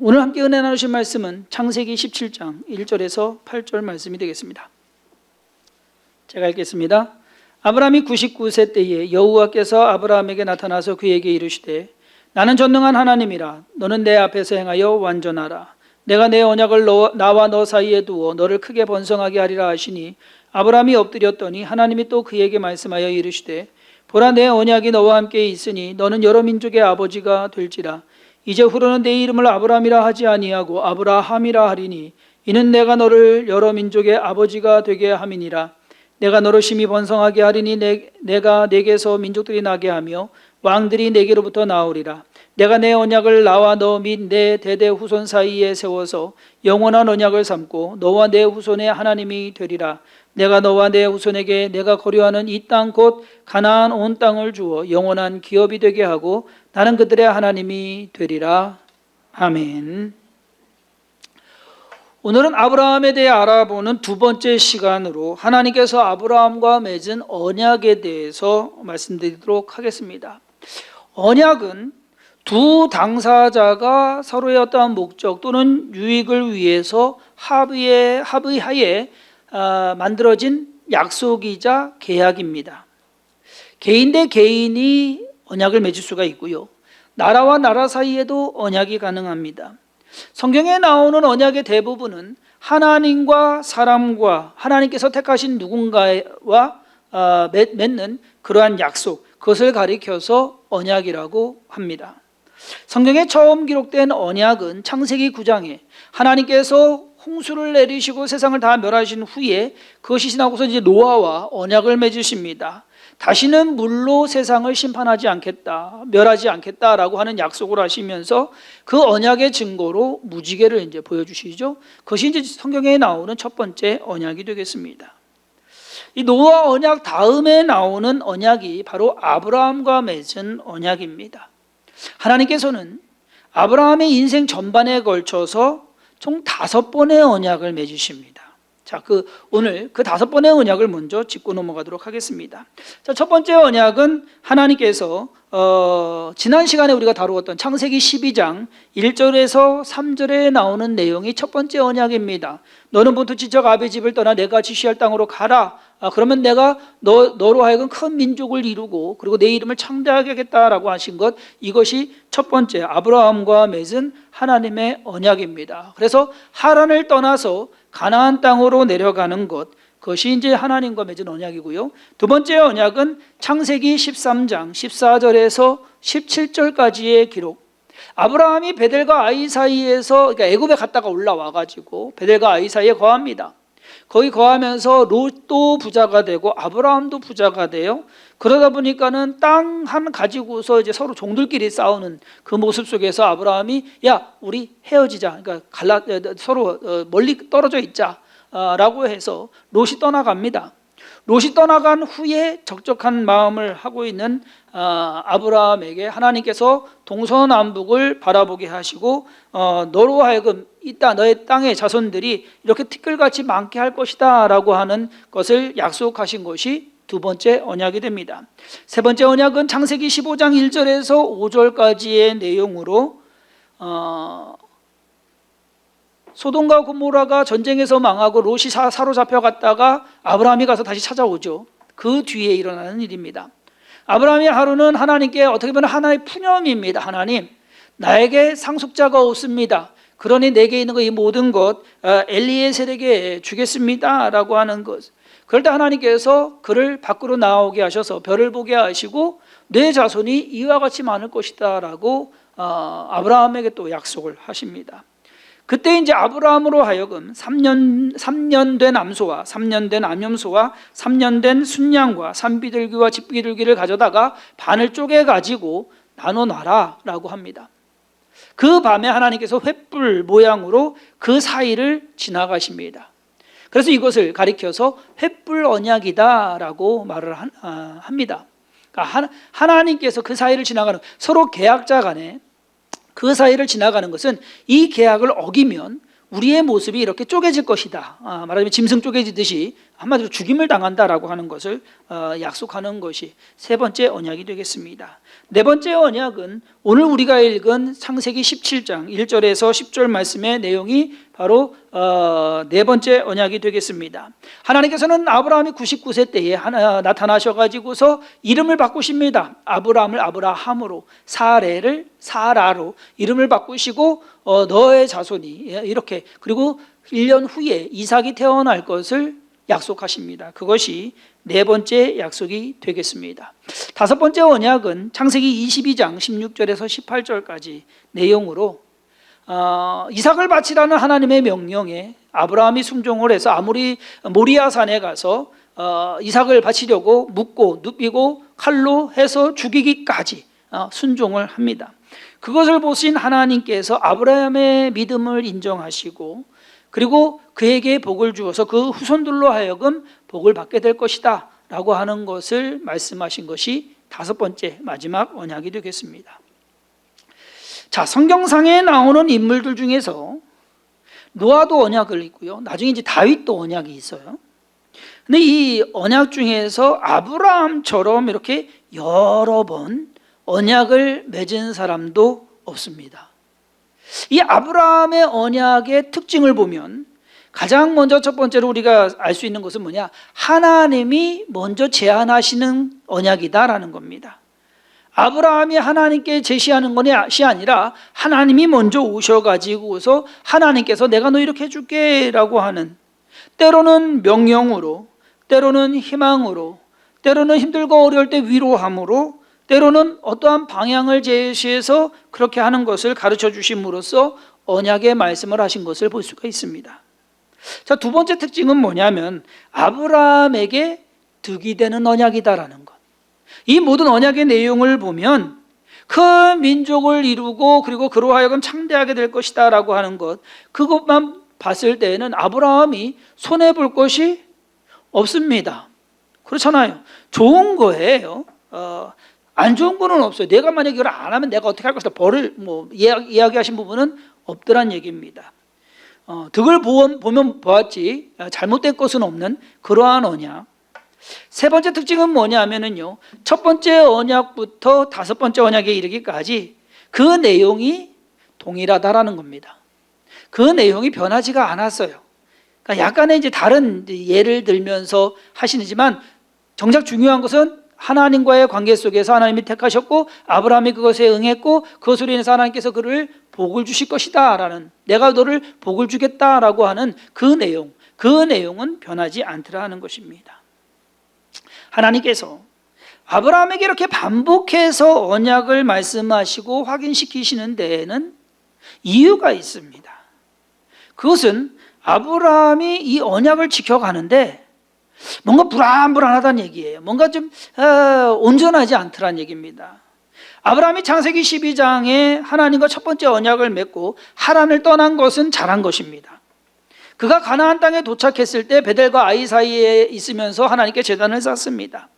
오늘 함께 은혜 나누신 말씀은 창세기 17장 1절에서 8절 말씀이 되겠습니다. 제가 읽겠습니다. 아브라함이 99세 때에 여호와께서 아브라함에게 나타나서 그에게 이르시되 나는 전능한 하나님이라. 너는 내 앞에서 행하여 완전하라. 내가 내 언약을 나와 너 사이에 두어 너를 크게 번성하게 하리라 하시니 아브라함이 엎드렸더니 하나님이 또 그에게 말씀하여 이르시되 보라, 내 언약이 너와 함께 있으니 너는 여러 민족의 아버지가 될지라. 이제 후로는 내 이름을 아브라함이라 하지 아니하고 아브라함이라 하리니 이는 내가 너를 여러 민족의 아버지가 되게 함이니라. 내가 너를 심히 번성하게 하리니 내가 내게서 민족들이 나게 하며 왕들이 내게로부터 나오리라. 내가 내 언약을 나와 너 및 내 대대 후손 사이에 세워서 영원한 언약을 삼고 너와 내 후손의 하나님이 되리라. 내가 너와 내 후손에게 내가 거류하는 이 땅 곧 가나안 온 땅을 주어 영원한 기업이 되게 하고 나는 그들의 하나님이 되리라. 아멘. 오늘은 아브라함에 대해 알아보는 두 번째 시간으로 하나님께서 아브라함과 맺은 언약에 대해서 말씀드리도록 하겠습니다. 언약은 두 당사자가 서로의 어떠한 목적 또는 유익을 위해서 합의하에 만들어진 약속이자 계약입니다. 개인 대 개인이 언약을 맺을 수가 있고요, 나라와 나라 사이에도 언약이 가능합니다. 성경에 나오는 언약의 대부분은 하나님과 사람과 하나님께서 택하신 누군가와 맺는 그러한 약속, 그것을 가리켜서 언약이라고 합니다. 성경에 처음 기록된 언약은 창세기 9장에 하나님께서 홍수를 내리시고 세상을 다 멸하신 후에 그것이 지나고서 이제 노아와 언약을 맺으십니다. 다시는 물로 세상을 심판하지 않겠다, 멸하지 않겠다라고 하는 약속을 하시면서 그 언약의 증거로 무지개를 이제 보여주시죠. 그것이 이제 성경에 나오는 첫 번째 언약이 되겠습니다. 이 노아 언약 다음에 나오는 언약이 바로 아브라함과 맺은 언약입니다. 하나님께서는 아브라함의 인생 전반에 걸쳐서 총 5번의 언약을 맺으십니다. 자, 오늘 그 5번의 언약을 먼저 짚고 넘어가도록 하겠습니다. 자, 첫 번째 언약은 하나님께서 지난 시간에 우리가 다루었던 창세기 12장 1절에서 3절에 나오는 내용이 첫 번째 언약입니다. 너는 본토 지척 아비 집을 떠나 내가 지시할 땅으로 가라. 그러면 내가 너로 하여금 큰 민족을 이루고 그리고 내 이름을 창대하게 하겠다라고 하신 것, 이것이 첫 번째 아브라함과 맺은 하나님의 언약입니다. 그래서 하란을 떠나서 가나안 땅으로 내려가는 것, 그것이 이제 하나님과 맺은 언약이고요. 두 번째 언약은 창세기 13장 14절에서 17절까지의 기록. 아브라함이 베델과 아이 사이에서, 그러니까 애굽에 갔다가 올라와가지고 베델과 아이 사이에 거합니다. 거기 거하면서 롯도 부자가 되고 아브라함도 부자가 돼요. 그러다 보니까는 땅 한 가지고서 이제 서로 종들끼리 싸우는 그 모습 속에서 아브라함이 야, 우리 헤어지자, 그러니까 서로 멀리 떨어져 있자 라고 해서 롯이 떠나갑니다. 롯이 떠나간 후에 적적한 마음을 하고 있는 아브라함에게 하나님께서 동서남북을 바라보게 하시고 너로 하여금 너의 땅의 자손들이 이렇게 티끌같이 많게 할 것이다 라고 하는 것을 약속하신 것이 두 번째 언약이 됩니다. 세 번째 언약은 창세기 15장 1절에서 5절까지의 내용으로 소돔과 고모라가 전쟁에서 망하고 롯이 사로잡혀 갔다가 아브라함이 가서 다시 찾아오죠. 그 뒤에 일어나는 일입니다. 아브라함의 하루는 하나님께 어떻게 보면 하나의 푸념입니다. 하나님, 나에게 상속자가 없습니다. 그러니 내게 있는 이 모든 것 엘리에셀에게 주겠습니다 라고 하는 것. 그럴 때 하나님께서 그를 밖으로 나오게 하셔서 별을 보게 하시고 내 자손이 이와 같이 많을 것이다 라고 아브라함에게 또 약속을 하십니다. 그때 이제 아브라함으로 하여금 3년 된 암소와 3년 된 암염소와 3년 된 순양과 산비둘기와 집비둘기를 가져다가 반을 쪼개 가지고 나눠 놔라라고 합니다. 그 밤에 하나님께서 횃불 모양으로 그 사이를 지나가십니다. 그래서 이것을 가리켜서 횃불 언약이다라고 말을 합니다. 그러니까 하나님께서 그 사이를 지나가는, 서로 계약자 간에 그 사이를 지나가는 것은 이 계약을 어기면 우리의 모습이 이렇게 쪼개질 것이다. 말하자면 짐승 쪼개지듯이 한마디로 죽임을 당한다라고 하는 것을 약속하는 것이 세 번째 언약이 되겠습니다. 네 번째 언약은 오늘 우리가 읽은 창세기 17장 1절에서 10절 말씀의 내용이 바로 네 번째 언약이 되겠습니다. 하나님께서는 아브라함이 99세 때에 나타나셔가지고서 이름을 바꾸십니다. 아브라함을 아브라함으로, 사레를 사라로 이름을 바꾸시고 너의 자손이 이렇게, 그리고 1년 후에 이삭이 태어날 것을 약속하십니다. 그것이 네 번째 약속이 되겠습니다. 다섯 번째 언약은 창세기 22장 16절에서 18절까지 내용으로 이삭을 바치라는 하나님의 명령에 아브라함이 순종을 해서 아무리 모리아 산에 가서 이삭을 바치려고 묻고 눕히고 칼로 해서 죽이기까지 순종을 합니다. 그것을 보신 하나님께서 아브라함의 믿음을 인정하시고 그리고 그에게 복을 주어서 그 후손들로 하여금 복을 받게 될 것이다 라고 하는 것을 말씀하신 것이 다섯 번째 마지막 언약이 되겠습니다. 자, 성경상에 나오는 인물들 중에서 노아도 언약을 있고요, 나중에 이제 다윗도 언약이 있어요. 근데 이 언약 중에서 아브라함처럼 이렇게 여러 번 언약을 맺은 사람도 없습니다. 이 아브라함의 언약의 특징을 보면 가장 먼저 첫 번째로 우리가 알 수 있는 것은 뭐냐? 하나님이 먼저 제안하시는 언약이다라는 겁니다. 아브라함이 하나님께 제시하는 것이 아니라 하나님이 먼저 오셔가지고서 하나님께서 내가 너 이렇게 해줄게 라고 하는, 때로는 명령으로, 때로는 희망으로, 때로는 힘들고 어려울 때 위로함으로, 때로는 어떠한 방향을 제시해서 그렇게 하는 것을 가르쳐 주심으로써 언약의 말씀을 하신 것을 볼 수가 있습니다. 자, 두 번째 특징은 뭐냐면 아브라함에게 득이 되는 언약이다라는 것. 이 모든 언약의 내용을 보면 큰 민족을 이루고 그리고 그로 하여금 창대하게 될 것이다 라고 하는 것, 그것만 봤을 때에는 아브라함이 손해볼 것이 없습니다. 그렇잖아요. 좋은 거예요. 안 좋은 거는 없어요. 내가 만약에 이걸 안 하면 내가 어떻게 할 것이다, 벌을 이야기하신 부분은 없더란 얘기입니다. 득을 보면 보았지 잘못된 것은 없는 그러한 언약. 세 번째 특징은 뭐냐면은요, 첫 번째 언약부터 다섯 번째 언약에 이르기까지 그 내용이 동일하다라는 겁니다. 그 내용이 변하지가 않았어요. 그러니까 약간의 이제 다른 예를 들면서 하시지만 정작 중요한 것은 하나님과의 관계 속에서 하나님이 택하셨고 아브라함이 그것에 응했고 그것으로 인해서 하나님께서 그를 복을 주실 것이다 라는, 내가 너를 복을 주겠다라고 하는 그 내용은 변하지 않더라는 것입니다. 하나님께서 아브라함에게 이렇게 반복해서 언약을 말씀하시고 확인시키시는 데에는 이유가 있습니다. 그것은 아브라함이 이 언약을 지켜가는데 뭔가 불안불안하다는 얘기예요. 뭔가 좀 온전하지 않더란 얘기입니다. 아브라함이 창세기 12장에 하나님과 첫 번째 언약을 맺고 하란을 떠난 것은 잘한 것입니다. 그가 가나안 땅에 도착했을 때 베델과 아이 사이에 있으면서 하나님께 제단을 쌓습니다.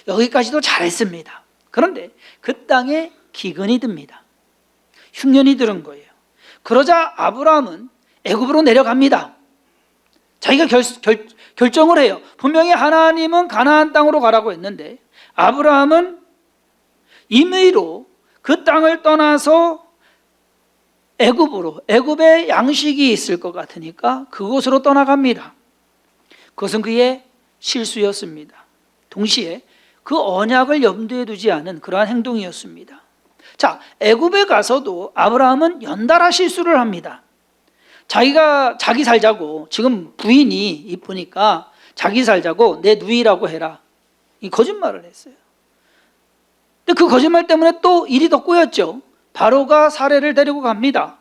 여기까지도 잘했습니다. 그런데 그 땅에 기근이 듭니다. 흉년이 들은 거예요. 그러자 아브라함은 애굽으로 내려갑니다. 자기가 결정을 해요. 분명히 하나님은 가나안 땅으로 가라고 했는데 아브라함은 임의로 그 땅을 떠나서 애굽으로, 애굽에 양식이 있을 것 같으니까 그곳으로 떠나갑니다. 그것은 그의 실수였습니다. 동시에 그 언약을 염두에 두지 않은 그러한 행동이었습니다. 자, 애굽에 가서도 아브라함은 연달아 실수를 합니다. 자기 살자고, 지금 부인이 이쁘니까 자기 살자고 내 누이라고 해라, 이 거짓말을 했어요. 근데 그 거짓말 때문에 또 일이 더 꼬였죠. 바로가 사례를 데리고 갑니다.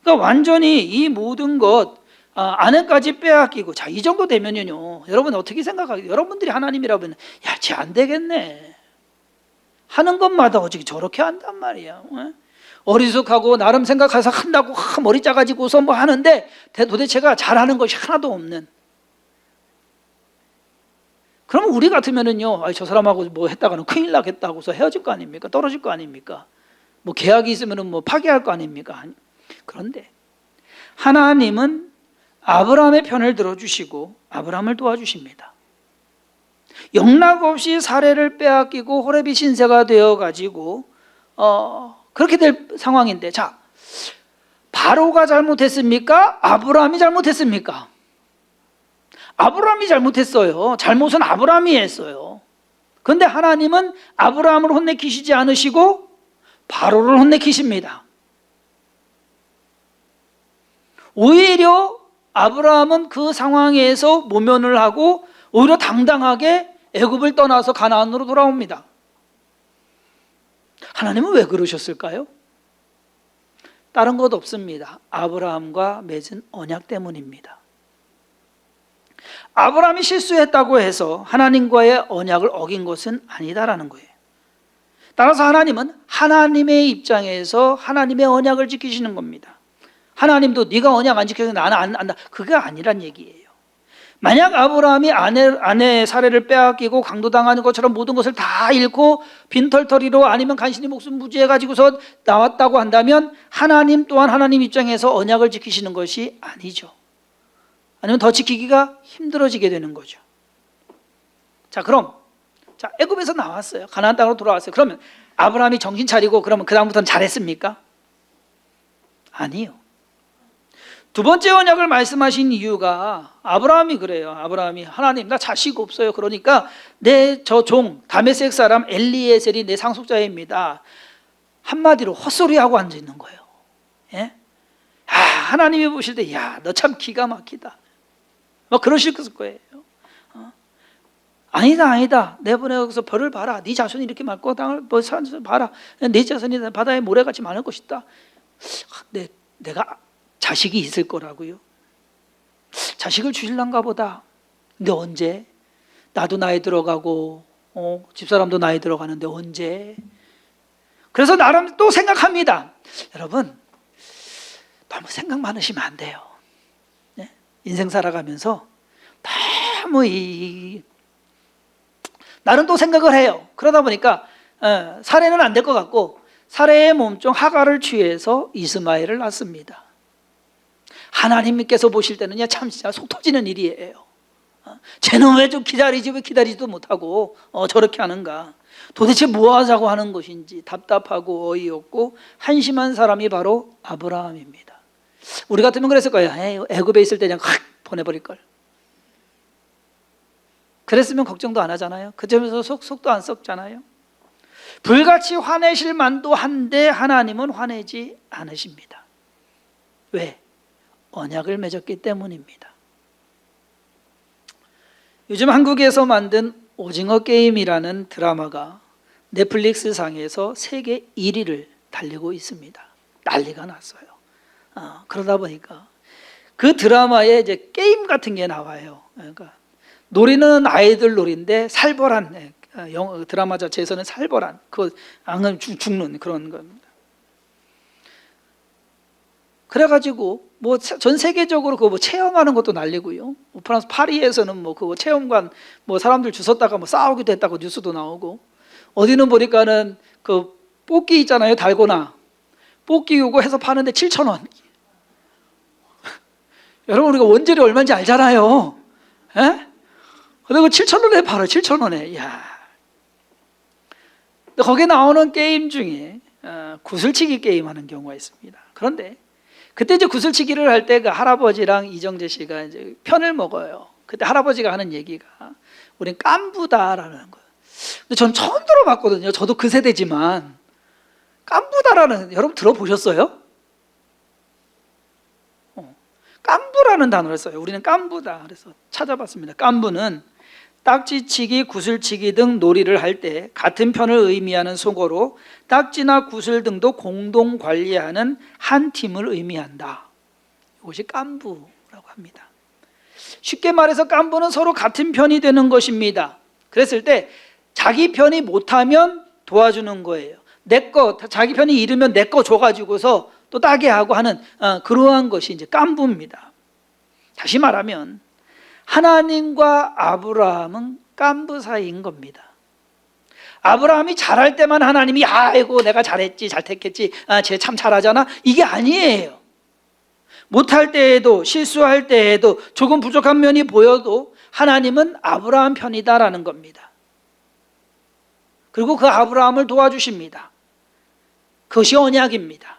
그러니까 완전히 이 모든 것 아내까지 빼앗기고, 자, 이 정도 되면요, 여러분 어떻게 생각하세요? 여러분들이 하나님이라고 하면 야, 쟤 안 되겠네 하는 것마다 어떻게 저렇게 한단 말이야. 어리숙하고 나름 생각해서 한다고 머리 짜가지고서 뭐 하는데 도대체가 잘하는 것이 하나도 없는. 그러면 우리 같으면은요, 저 사람하고 뭐 했다가는 큰일 나겠다고서 헤어질 거 아닙니까? 떨어질 거 아닙니까? 뭐 계약이 있으면은 뭐 파기할 거 아닙니까? 그런데 하나님은 아브라함의 편을 들어주시고 아브라함을 도와주십니다. 영락없이 사례를 빼앗기고 호렙이 신세가 되어가지고 그렇게 될 상황인데, 자, 바로가 잘못했습니까? 아브라함이 잘못했습니까? 아브라함이 잘못했어요. 잘못은 아브라함이 했어요. 그런데 하나님은 아브라함을 혼내키시지 않으시고 바로를 혼내키십니다. 오히려 아브라함은 그 상황에서 모면을 하고 오히려 당당하게 애굽을 떠나서 가나안으로 돌아옵니다. 하나님은 왜 그러셨을까요? 다른 것 없습니다. 아브라함과 맺은 언약 때문입니다. 아브라함이 실수했다고 해서 하나님과의 언약을 어긴 것은 아니다라는 거예요. 따라서 하나님은 하나님의 입장에서 하나님의 언약을 지키시는 겁니다. 하나님도 네가 언약 안 지켜서 나는 안 한다, 그게 아니란 얘기예요. 만약 아브라함이 아내의 사례를 빼앗기고 강도당하는 것처럼 모든 것을 다 잃고 빈털터리로 아니면 간신히 목숨 부지해가지고서 나왔다고 한다면 하나님 또한 하나님 입장에서 언약을 지키시는 것이 아니죠. 아니면 더 지키기가 힘들어지게 되는 거죠. 자, 그럼 애굽에서 나왔어요. 가나안 땅으로 돌아왔어요. 그러면 아브라함이 정신 차리고 그러면 그 다음부터는 잘했습니까? 아니요. 두 번째 언약을 말씀하신 이유가 아브라함이 그래요. 아브라함이 하나님 나 자식 없어요. 그러니까 내 저 종 다메섹 사람 엘리에셀이 내 상속자입니다. 한마디로 헛소리하고 앉아 있는 거예요. 예? 하나님이 보실 때 야, 너 참 기가 막히다. 막 그러실 거예요. 아니다. 내보내서 벌을 봐라. 네 자손이 이렇게 많고 땅을 봐라. 네 자손이 바다에 모래같이 많을 것이다. 내가 자식이 있을 거라고요? 자식을 주실란가 보다. 근데 언제? 나도 나이 들어가고 집사람도 나이 들어가는데 언제? 그래서 나름 또 생각합니다. 여러분, 너무 생각 많으시면 안 돼요. 네? 인생 살아가면서 너무 나름 또 생각을 해요. 그러다 보니까 사례는 안 될 것 같고 사례의 몸종 하가를 취해서 이스마엘을 낳습니다. 하나님께서 보실 때는 참 진짜 속 터지는 일이에요. 쟤는 왜 좀 왜 기다리지도 못하고 저렇게 하는가. 도대체 뭐 하자고 하는 것인지 답답하고 어이없고 한심한 사람이 바로 아브라함입니다. 우리 같으면 그랬을 거예요. 애굽에 있을 때 그냥 확 보내버릴 걸. 그랬으면 걱정도 안 하잖아요. 그 점에서 속도 안 썩잖아요. 불같이 화내실 만도 한데 하나님은 화내지 않으십니다. 왜? 언약을 맺었기 때문입니다. 요즘 한국에서 만든 오징어 게임이라는 드라마가 넷플릭스 상에서 세계 1위를 달리고 있습니다. 난리가 났어요. 그러다 보니까 그 드라마에 이제 게임 같은 게 나와요. 그러니까 놀이는 아이들 놀이인데 살벌한, 드라마 자체에서는 살벌한, 앙을 죽는 그런 겁니다. 그래가지고 전 세계적으로 그거 체험하는 것도 난리고요. 프랑스 파리에서는 그거 체험관 사람들 주웠다가 싸우기도 했다고 뉴스도 나오고, 어디는 보니까는 그 뽑기 있잖아요, 달고나 뽑기 요거 해서 파는데 7,000원. 여러분 우리가 원재료 얼마인지 알잖아요. 예? 그리고 7,000원에 팔아요. 7,000원에. 이야. 거기에 나오는 게임 중에 구슬치기 게임 하는 경우가 있습니다. 그런데 그때 이제 구슬치기를 할 때 그 할아버지랑 이정재 씨가 이제 편을 먹어요. 그때 할아버지가 하는 얘기가 우린 깐부다라는 거예요. 근데 전 처음 들어봤거든요. 저도 그 세대지만 깐부다라는, 여러분 들어보셨어요? 깐부라는 단어를 써요. 우리는 깐부다. 그래서 찾아봤습니다. 깐부는 딱지치기, 구슬치기 등 놀이를 할 때 같은 편을 의미하는 속어로 딱지나 구슬 등도 공동 관리하는 한 팀을 의미한다. 이것이 깐부라고 합니다. 쉽게 말해서 깐부는 서로 같은 편이 되는 것입니다. 그랬을 때 자기 편이 못하면 도와주는 거예요. 자기 편이 잃으면 내 거 줘가지고서 또 따게 하고 하는 그러한 것이 이제 깐부입니다. 다시 말하면 하나님과 아브라함은 깐부 사이인 겁니다. 아브라함이 잘할 때만 하나님이 아이고 내가 잘했지, 잘 택했지, 쟤 참 잘하잖아, 이게 아니에요. 못할 때에도, 실수할 때에도, 조금 부족한 면이 보여도 하나님은 아브라함 편이다라는 겁니다. 그리고 그 아브라함을 도와주십니다. 그것이 언약입니다.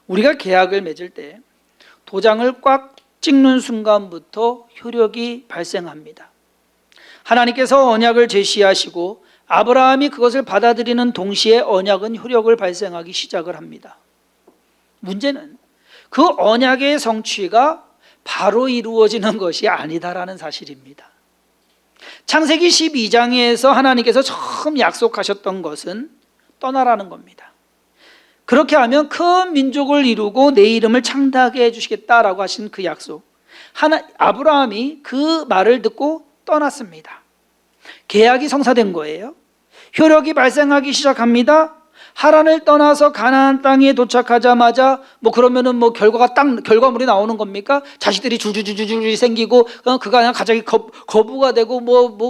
우리가 계약을 맺을 때 도장을 꽉 찍는 순간부터 효력이 발생합니다. 하나님께서 언약을 제시하시고 아브라함이 그것을 받아들이는 동시에 언약은 효력을 발생하기 시작을 합니다. 문제는 그 언약의 성취가 바로 이루어지는 것이 아니다라는 사실입니다. 창세기 12장에서 하나님께서 처음 약속하셨던 것은 떠나라는 겁니다. 그렇게 하면 큰 민족을 이루고 내 이름을 창대하게 해주시겠다라고 하신 그 약속, 아브라함이 그 말을 듣고 떠났습니다. 계약이 성사된 거예요. 효력이 발생하기 시작합니다. 하란을 떠나서 가나안 땅에 도착하자마자 그러면은 결과물이 나오는 겁니까? 자식들이 줄줄줄줄 생기고 그가 그냥 갑자기 거부가 되고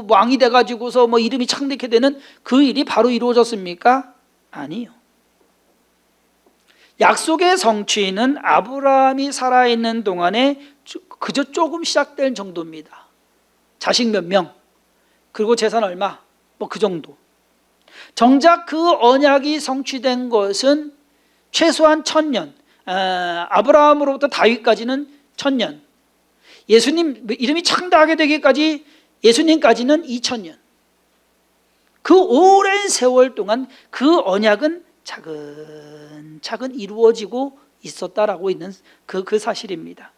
왕이 돼가지고서 이름이 창대케 되는 그 일이 바로 이루어졌습니까? 아니요. 약속의 성취는 아브라함이 살아있는 동안에 그저 조금 시작된 정도입니다. 자식 몇 명, 그리고 재산 얼마, 그 정도. 정작 그 언약이 성취된 것은 최소한 1000년, 아브라함으로부터 다윗까지는 1000년, 예수님 이름이 창대하게 되기까지 예수님까지는 2000년. 그 오랜 세월 동안 그 언약은 차근차근 이루어지고 있었다라고 있는 그 사실입니다.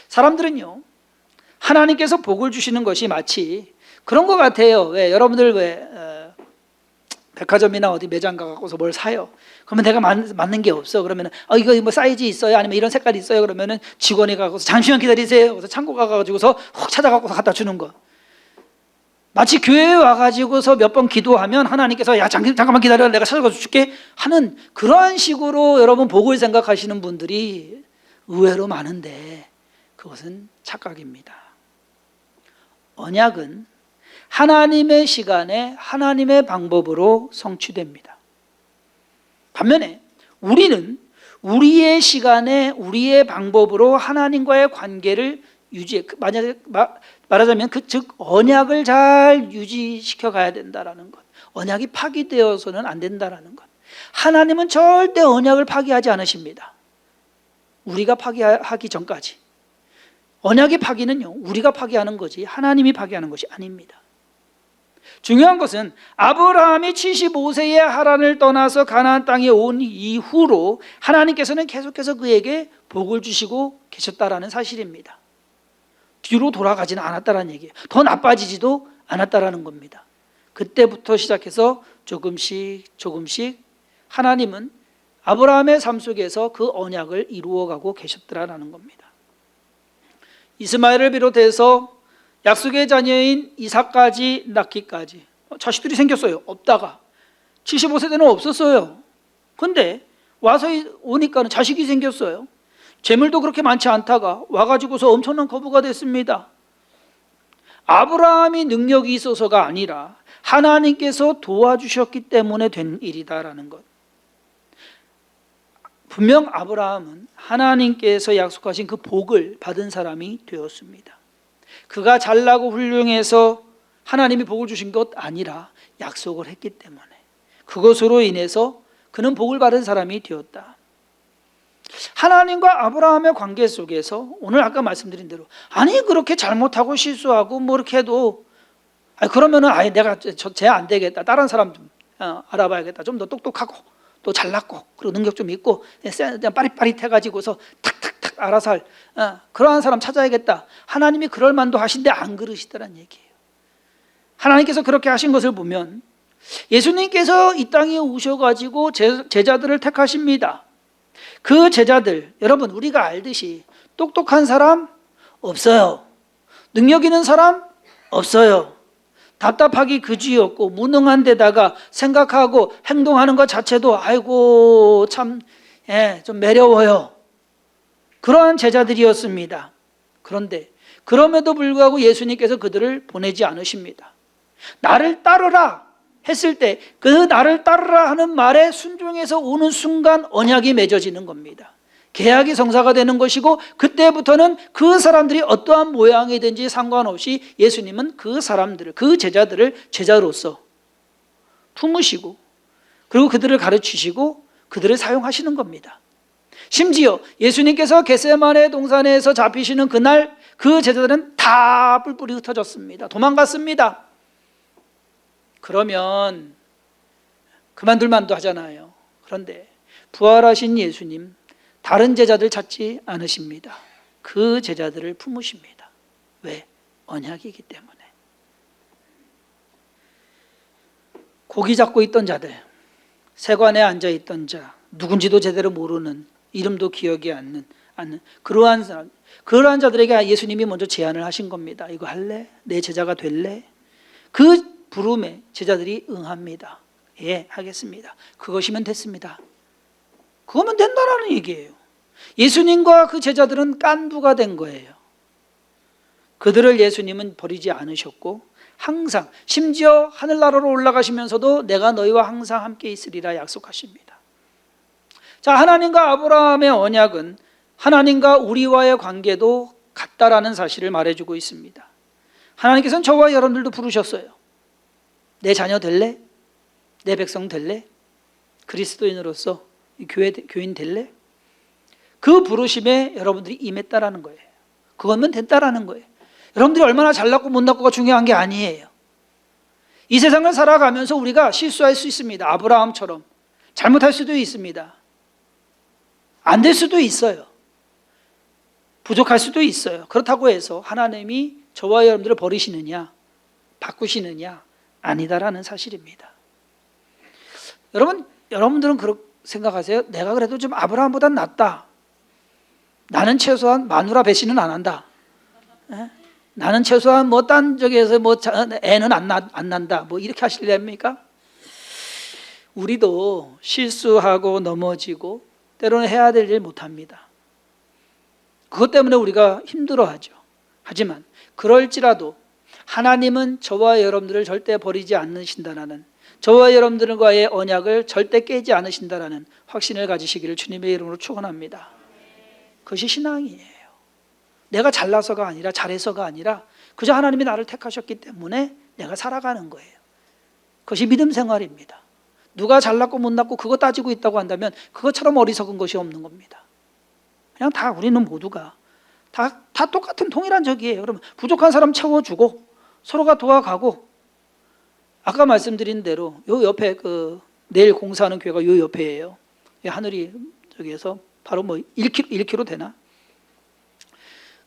사람들은요, 하나님께서 복을 주시는 것이 마치 그런 것 같아요. 왜 여러분들 백화점이나 어디 매장 가고서 뭘 사요? 그러면 내가 맞는 게 없어. 그러면 이거 사이즈 있어요? 아니면 이런 색깔이 있어요? 그러면은 직원이 가고서 잠시만 기다리세요. 그래서 창고 가가지고서 훅 찾아가고서 갖다 주는 거. 마치 교회에 와가지고서 몇 번 기도하면 하나님께서 잠깐만 기다려, 내가 찾아가서 줄게 하는 그러한 식으로 여러분 복을 생각하시는 분들이 의외로 많은데 그것은 착각입니다. 언약은 하나님의 시간에 하나님의 방법으로 성취됩니다. 반면에 우리는 우리의 시간에 우리의 방법으로 하나님과의 관계를 만약에 말하자면 즉 언약을 잘 유지시켜 가야 된다라는 것, 언약이 파기되어서는 안 된다라는 것. 하나님은 절대 언약을 파기하지 않으십니다. 우리가 파기하기 전까지. 언약의 파기는요, 우리가 파기하는 거지 하나님이 파기하는 것이 아닙니다. 중요한 것은 아브라함이 75세에 하란을 떠나서 가나안 땅에 온 이후로 하나님께서는 계속해서 그에게 복을 주시고 계셨다라는 사실입니다. 뒤로 돌아가지는 않았다라는 얘기예요. 더 나빠지지도 않았다라는 겁니다. 그때부터 시작해서 조금씩 하나님은 아브라함의 삶 속에서 그 언약을 이루어가고 계셨더라라는 겁니다. 이스마엘을 비롯해서 약속의 자녀인 이삭까지 낳기까지 자식들이 생겼어요. 없다가 75세 때는 없었어요. 근데 와서 오니까는 자식이 생겼어요. 재물도 그렇게 많지 않다가 와가지고서 엄청난 거부가 됐습니다. 아브라함이 능력이 있어서가 아니라 하나님께서 도와주셨기 때문에 된 일이다라는 것. 분명 아브라함은 하나님께서 약속하신 그 복을 받은 사람이 되었습니다. 그가 잘나고 훌륭해서 하나님이 복을 주신 것 아니라 약속을 했기 때문에 그것으로 인해서 그는 복을 받은 사람이 되었다. 하나님과 아브라함의 관계 속에서 오늘 아까 말씀드린 대로 그렇게 잘못하고 실수하고 이렇게 해도 그러면은 내가 쟤 안 되겠다, 다른 사람 좀 알아봐야겠다, 좀 더 똑똑하고 또 잘났고 그리고 능력 좀 있고 빠릿빠릿해가지고서 탁탁탁 알아서 할 그러한 사람 찾아야겠다. 하나님이 그럴 만도 하신데 안 그러시더란 얘기예요. 하나님께서 그렇게 하신 것을 보면 예수님께서 이 땅에 오셔가지고 제자들을 택하십니다. 그 제자들, 여러분 우리가 알듯이 똑똑한 사람 없어요. 능력 있는 사람 없어요. 답답하기 그지없고 무능한 데다가 생각하고 행동하는 것 자체도 참 좀 매려워요. 그러한 제자들이었습니다. 그런데 그럼에도 불구하고 예수님께서 그들을 보내지 않으십니다. 나를 따르라 했을 때 그 나를 따르라 하는 말에 순종해서 오는 순간 언약이 맺어지는 겁니다. 계약이 성사가 되는 것이고, 그때부터는 그 사람들이 어떠한 모양이든지 상관없이 예수님은 그 사람들을, 그 제자들을 제자로서 품으시고, 그리고 그들을 가르치시고 그들을 사용하시는 겁니다. 심지어 예수님께서 겟세마네 동산에서 잡히시는 그날 그 제자들은 다 뿔뿔이 흩어졌습니다. 도망갔습니다. 그러면 그만둘 만도 하잖아요. 그런데 부활하신 예수님 다른 제자들 찾지 않으십니다. 그 제자들을 품으십니다. 왜? 언약이기 때문에. 고기 잡고 있던 자들, 세관에 앉아있던 자, 누군지도 제대로 모르는, 이름도 기억이 않는 그러한 사람, 그러한 자들에게 예수님이 먼저 제안을 하신 겁니다. 이거 할래? 내 제자가 될래? 그 부름에 제자들이 응합니다. 예, 하겠습니다. 그것이면 됐습니다. 그거면 된다라는 얘기예요. 예수님과 그 제자들은 깐부가 된 거예요. 그들을 예수님은 버리지 않으셨고 항상, 심지어 하늘나라로 올라가시면서도 내가 너희와 항상 함께 있으리라 약속하십니다. 자, 하나님과 아브라함의 언약은 하나님과 우리와의 관계도 같다라는 사실을 말해주고 있습니다. 하나님께서는 저와 여러분들도 부르셨어요. 내 자녀 될래? 내 백성 될래? 그리스도인으로서 교인 될래? 그 부르심에 여러분들이 임했다라는 거예요. 그거면 됐다라는 거예요. 여러분들이 얼마나 잘났고 못났고가 중요한 게 아니에요. 이 세상을 살아가면서 우리가 실수할 수 있습니다. 아브라함처럼 잘못할 수도 있습니다. 안 될 수도 있어요. 부족할 수도 있어요. 그렇다고 해서 하나님이 저와 여러분들을 버리시느냐, 바꾸시느냐, 아니다라는 사실입니다. 여러분들은 그렇게 생각하세요? 내가 그래도 좀 아브라함보단 낫다. 나는 최소한 마누라 배신은 안 한다. 나는 최소한 뭐 딴 저기에서 뭐 애는 안 난다. 뭐 이렇게 하실랍니까? 우리도 실수하고 넘어지고 때로는 해야 될 일 못합니다. 그것 때문에 우리가 힘들어하죠. 하지만 그럴지라도 하나님은 저와 여러분들을 절대 버리지 않으신다라는, 저와 여러분들과의 언약을 절대 깨지 않으신다라는 확신을 가지시기를 주님의 이름으로 축원합니다. 그것이 신앙이에요. 내가 잘나서가 아니라 잘해서가 아니라 그저 하나님이 나를 택하셨기 때문에 내가 살아가는 거예요. 그것이 믿음 생활입니다. 누가 잘났고 못났고 그거 따지고 있다고 한다면 그것처럼 어리석은 것이 없는 겁니다. 그냥 다 우리는 모두가 다 똑같은 동일한 적이에요. 그러면 부족한 사람 채워주고 서로가 도와가고, 아까 말씀드린 대로 요 옆에 내일 공사하는 교회가 요 옆에예요. 하늘이 저기에서 바로 뭐 1km 되나?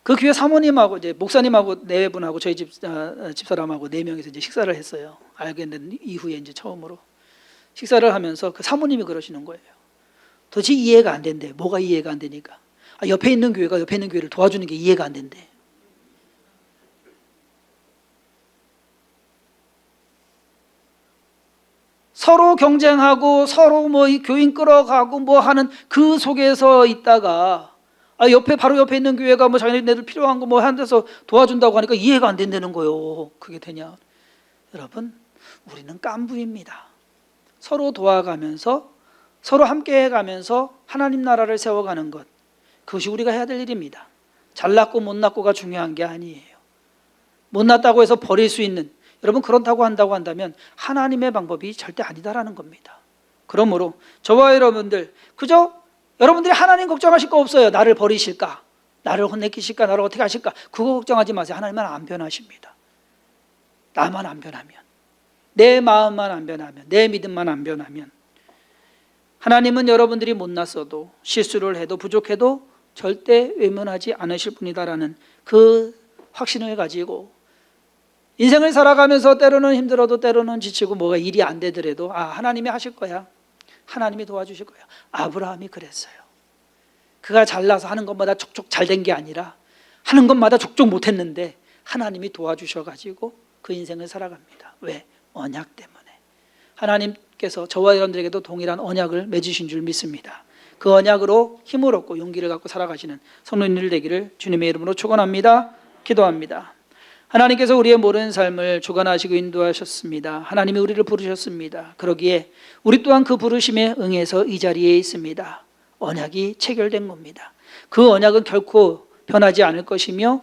그 교회 사모님하고 이제 목사님하고 네 분하고 저희 집사람하고 네 명이서 이제 식사를 했어요. 알게 된 이후에 이제 처음으로 식사를 하면서 그 사모님이 그러시는 거예요. 도대체 이해가 안 된대. 뭐가 이해가 안 되니까? 옆에 있는 교회가 옆에 있는 교회를 도와주는 게 이해가 안 된대. 서로 경쟁하고 서로 뭐 교인 끌어가고 뭐 하는 그 속에서 있다가 바로 옆에 있는 교회가 뭐 자기네들 필요한 거 뭐 하는 데서 도와준다고 하니까 이해가 안 된다는 거예요. 그게 되냐? 여러분, 우리는 깐부입니다. 서로 도와가면서 서로 함께 해가면서 하나님 나라를 세워가는 것, 그것이 우리가 해야 될 일입니다. 잘났고 못났고가 중요한 게 아니에요. 못났다고 해서 버릴 수 있는, 여러분 그렇다고 한다면 하나님의 방법이 절대 아니다라는 겁니다. 그러므로 저와 여러분들 그저 여러분들이 하나님 걱정하실 거 없어요. 나를 버리실까? 나를 혼내키실까? 나를 어떻게 하실까? 그거 걱정하지 마세요. 하나님은 안 변하십니다. 나만 안 변하면, 내 마음만 안 변하면, 내 믿음만 안 변하면, 하나님은 여러분들이 못났어도 실수를 해도 부족해도 절대 외면하지 않으실 분이다라는 그 확신을 가지고 인생을 살아가면서 때로는 힘들어도 때로는 지치고 뭐가 일이 안 되더라도 하나님이 하실 거야. 하나님이 도와주실 거야. 아브라함이 그랬어요. 그가 잘나서 하는 것마다 족족 잘 된 게 아니라 하는 것마다 족족 못했는데 하나님이 도와주셔가지고 그 인생을 살아갑니다. 왜? 언약 때문에. 하나님께서 저와 여러분들에게도 동일한 언약을 맺으신 줄 믿습니다. 그 언약으로 힘을 얻고 용기를 갖고 살아가시는 성도님들 되기를 주님의 이름으로 축원합니다. 기도합니다. 하나님께서 우리의 모든 삶을 주관하시고 인도하셨습니다. 하나님이 우리를 부르셨습니다. 그러기에 우리 또한 그 부르심에 응해서 이 자리에 있습니다. 언약이 체결된 겁니다. 그 언약은 결코 변하지 않을 것이며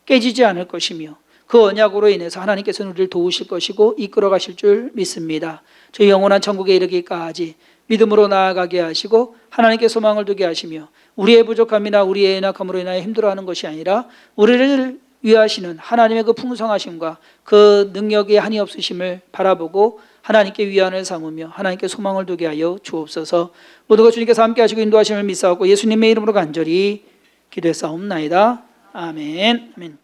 깨지지 않을 것이며 그 언약으로 인해서 하나님께서는 우리를 도우실 것이고 이끌어 가실 줄 믿습니다. 저희 영원한 천국에 이르기까지 믿음으로 나아가게 하시고 하나님께 소망을 두게 하시며 우리의 부족함이나 우리의 연약함으로 인하여 힘들어하는 것이 아니라 우리를 위하시는 하나님의 그 풍성하심과 그 능력의 한이 없으심을 바라보고 하나님께 위안을 삼으며 하나님께 소망을 두게 하여 주옵소서. 모두가 주님께서 함께 하시고 인도하심을 믿사옵고 예수님의 이름으로 간절히 기도했사옵나이다. 아멘. 아멘.